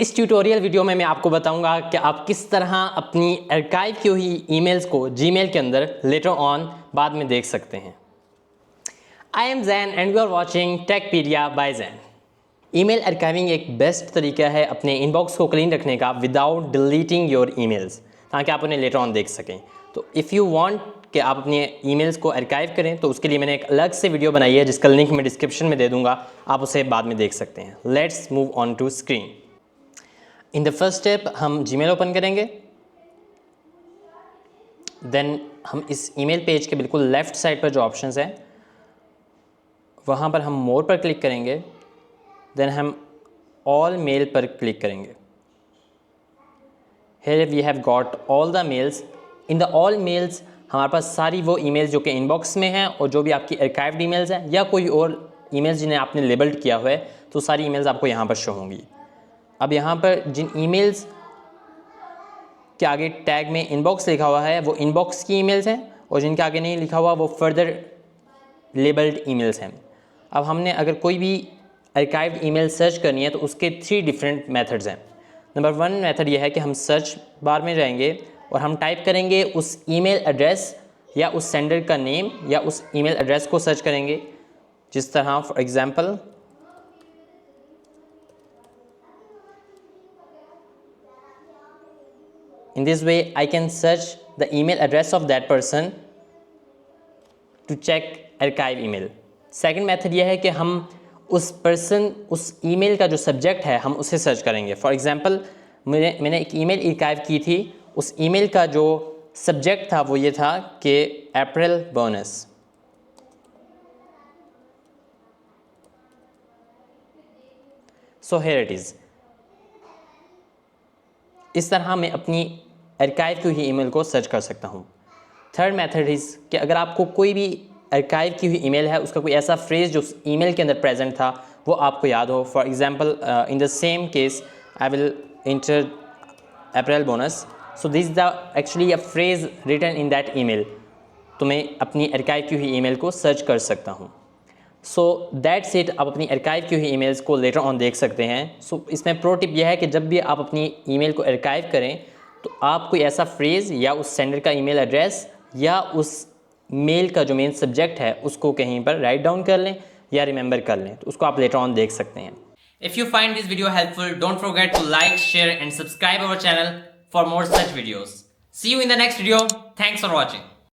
इस tutorial video में मैं आपको बताऊंगा कि आप किस तरह अपनी आर्काइव की हुई ईमेल्स को जीमेल के अंदर लेटर ऑन बाद में देख सकते हैं। I am Jain and you are watching Techpedia by Jain. Email archiving एक बेस्ट तरीका है अपने इनबॉक्स को क्लीन रखने का विदाउट डिलीटिंग योर ईमेल्स, ताकि आप उन्हें लेटर ऑन देख सकें। तो इफ़ यू वांट कि आप अपने ईमेल्स को आर्काइव करें तो उसके लिए मैंने एक अलग से वीडियो बनाई है जिसका लिंक मैं डिस्क्रिप्शन में दे दूंगा, आप उसे बाद में देख सकते हैं। Let's move on to screen. In the first step हम जीमेल ओपन करेंगे। देन हम इस ईमेल पेज के बिल्कुल लेफ्ट साइड पर जो ऑप्शंस हैं वहाँ पर हम मोर पर क्लिक करेंगे। देन हम ऑल मेल पर क्लिक करेंगे। Here we have got all the mails. In the all mails हमारे पास सारी वो ईमेल्स जो कि इनबॉक्स में हैं और जो भी आपकी आर्काइव्ड ईमेल्स हैं या कोई और ईमेल्स जिन्हें आपने लेबल्ड किया हुआ है, तो सारी ईमेल्स आपको यहाँ पर शो होंगी। अब यहाँ पर जिन ईमेल्स के आगे टैग में इनबॉक्स लिखा हुआ है वो इनबॉक्स की ईमेल्स हैं, और जिनके आगे नहीं लिखा हुआ वो फर्दर लेबल्ड ईमेल्स हैं। अब हमने अगर कोई भी आर्काइव्ड ईमेल सर्च करनी है तो उसके 3 डिफरेंट मेथड्स हैं। नंबर 1 मेथड ये है कि हम सर्च बार में जाएंगे और हम टाइप करेंगे उस ईमेल एड्रेस या उस सेंडर का नेम या उस ईमेल एड्रेस को सर्च करेंगे। जिस तरह for example in this way I can search the email address of that person to check archive email. Second method ये है कि हम उस पर्सन उस ईमेल का जो सब्जेक्ट है हम उसे सर्च करेंगे। फॉर एग्जांपल मैंने एक ईमेल आर्काइव की थी, उस ईमेल का जो सब्जेक्ट था वो ये था कि April bonus. So here it is. इस तरह मैं अपनी आर्काइव की हुई ईमेल को सर्च कर सकता हूँ। थर्ड मेथड इज़ कि अगर आपको कोई भी आर्काइव की हुई ईमेल है उसका कोई ऐसा फ्रेज जो उस ईमेल के अंदर प्रेजेंट था वो आपको याद हो। For example in the same case I will enter April bonus, so this the actually a phrase written in that email. तो मैं अपनी आर्काइव की हुई ईमेल को सर्च कर सकता हूँ। So that's it. आप अपनी आर्काइव की हुई ईमेल्स को लेटर ऑन देख सकते हैं। सो इसमें प्रो टिप यह है कि जब भी आप अपनी ईमेल को आर्काइव करें तो आप कोई ऐसा फ्रेज़ या उस सेंडर का ईमेल एड्रेस या उस मेल का जो मेन सब्जेक्ट है उसको कहीं पर राइट डाउन कर लें या रिमेंबर कर लें, तो उसको आप लेटर ऑन देख सकते हैं। If you find this video helpful, don't forget to like, share and subscribe our channel for more such videos. See you in the next video. Thanks for watching.